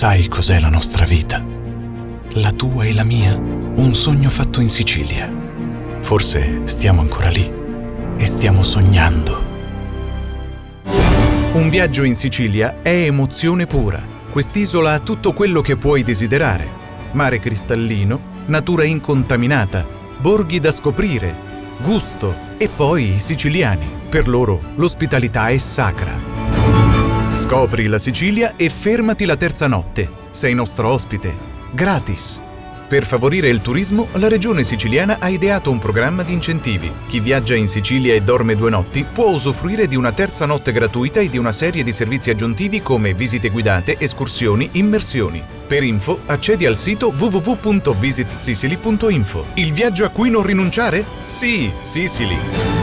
Sai cos'è la nostra vita? La tua e la mia? Un sogno fatto in Sicilia. Forse stiamo ancora lì e stiamo sognando. Un viaggio in Sicilia è emozione pura. Quest'isola ha tutto quello che puoi desiderare. Mare cristallino, natura incontaminata, borghi da scoprire, gusto e poi i siciliani. Per loro l'ospitalità è sacra. Scopri la Sicilia e fermati la terza notte. Sei nostro ospite, gratis. Per favorire il turismo, la Regione Siciliana ha ideato un programma di incentivi. Chi viaggia in Sicilia e dorme 2 notti può usufruire di una terza notte gratuita e di una serie di servizi aggiuntivi come visite guidate, escursioni, immersioni. Per info, accedi al sito www.visitsicily.info. Il viaggio a cui non rinunciare? Sì, Sicily!